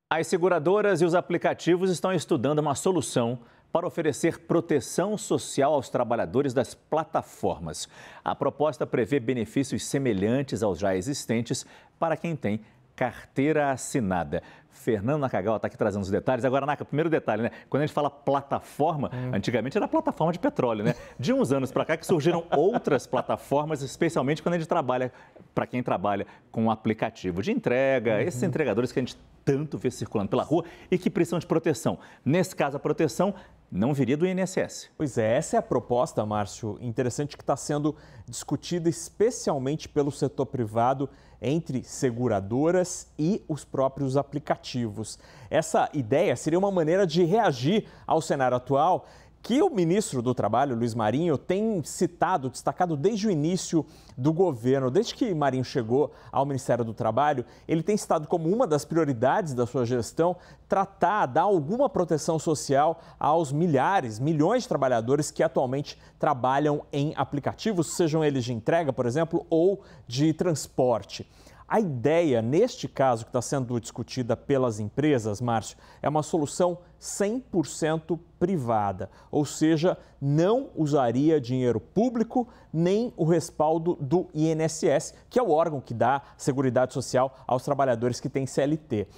As seguradoras e os aplicativos estão estudando uma solução para oferecer proteção social aos trabalhadores das plataformas. A proposta prevê benefícios semelhantes aos já existentes para quem tem carteira assinada. Fernando Nakagawa está aqui trazendo os detalhes. Agora, Naka, primeiro detalhe, né? Quando a gente fala plataforma, antigamente era plataforma de petróleo, né? De uns anos para cá que surgiram outras plataformas, especialmente quando a gente trabalha, para quem trabalha com aplicativo de entrega, esses entregadores que a gente tanto vê circulando pela rua e que precisam de proteção. Nesse caso, a proteção não viria do INSS. Pois é, essa é a proposta, Márcio, interessante que está sendo discutida especialmente pelo setor privado entre seguradoras e os próprios aplicativos. Essa ideia seria uma maneira de reagir ao cenário atual que o ministro do Trabalho, Luiz Marinho, tem destacado desde o início do governo. Desde que Marinho chegou ao Ministério do Trabalho, ele tem citado como uma das prioridades da sua gestão dar alguma proteção social aos milhões de trabalhadores que atualmente trabalham em aplicativos, sejam eles de entrega, por exemplo, ou de transporte. A ideia, neste caso, que está sendo discutida pelas empresas, Márcio, é uma solução 100% privada, ou seja, não usaria dinheiro público nem o respaldo do INSS, que é o órgão que dá Seguridade Social aos trabalhadores que têm CLT.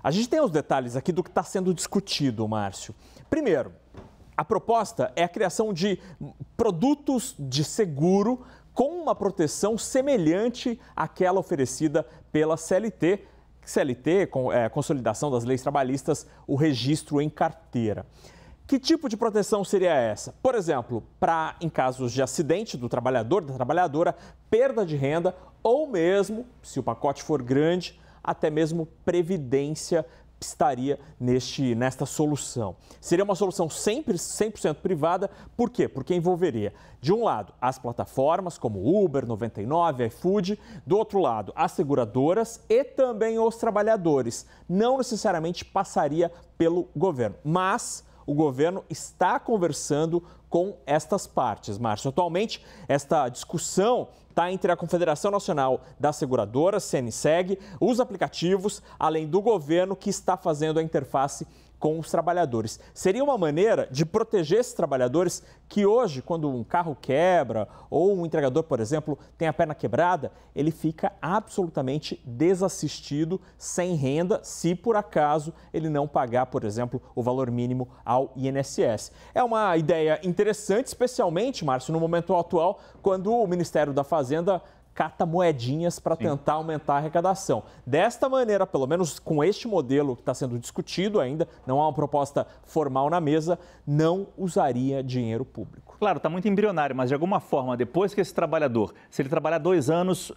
A gente tem os detalhes aqui do que está sendo discutido, Márcio. Primeiro, a proposta é a criação de produtos de seguro com uma proteção semelhante àquela oferecida pela CLT. CLT, Consolidação das Leis Trabalhistas, o registro em carteira. Que tipo de proteção seria essa? Por exemplo, em casos de acidente do trabalhador, da trabalhadora, perda de renda ou mesmo, se o pacote for grande, até mesmo previdência estaria nesta solução. Seria uma solução sempre 100% privada, por quê? Porque envolveria, de um lado, as plataformas como Uber, 99, iFood, do outro lado, as seguradoras e também os trabalhadores. Não necessariamente passaria pelo governo, mas o governo está conversando com estas partes, Márcio. Atualmente, esta discussão está entre a Confederação Nacional das Seguradoras, CNSEG, os aplicativos, além do governo que está fazendo a interface com os trabalhadores. Seria uma maneira de proteger esses trabalhadores que hoje, quando um carro quebra ou um entregador, por exemplo, tem a perna quebrada, ele fica absolutamente desassistido, sem renda, se por acaso ele não pagar, por exemplo, o valor mínimo ao INSS. É uma ideia interessante, especialmente, Márcio, no momento atual, quando o Ministério da Fazenda cata moedinhas para tentar aumentar a arrecadação. Desta maneira, pelo menos com este modelo que está sendo discutido ainda, não há uma proposta formal na mesa, não usaria dinheiro público. Claro, está muito embrionário, mas de alguma forma, depois que esse trabalhador, se ele trabalhar 2 anos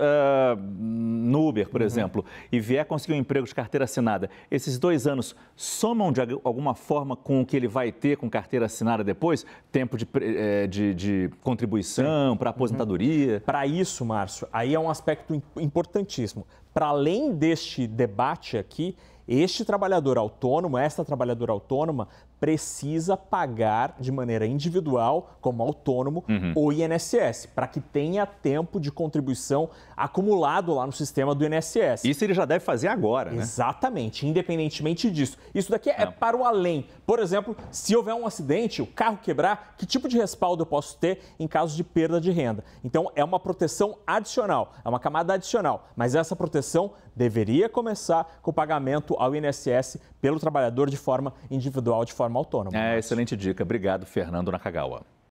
no Uber, por exemplo, e vier conseguir um emprego de carteira assinada, esses 2 anos somam de alguma forma com o que ele vai ter com carteira assinada depois? Tempo de contribuição para aposentadoria? Para isso, Márcio, aí é um aspecto importantíssimo. Para além deste debate aqui, este trabalhador autônomo, esta trabalhadora autônoma, precisa pagar de maneira individual, como autônomo, o INSS, para que tenha tempo de contribuição acumulado lá no sistema do INSS. Isso ele já deve fazer agora, né? Exatamente, independentemente disso. Isso daqui é para o além. Por exemplo, se houver um acidente, o carro quebrar, que tipo de respaldo eu posso ter em caso de perda de renda? Então, é uma proteção adicional, é uma camada adicional, mas essa proteção deveria começar com o pagamento ao INSS pelo trabalhador de forma individual, de forma autônoma. Excelente dica. Obrigado, Fernando Nakagawa.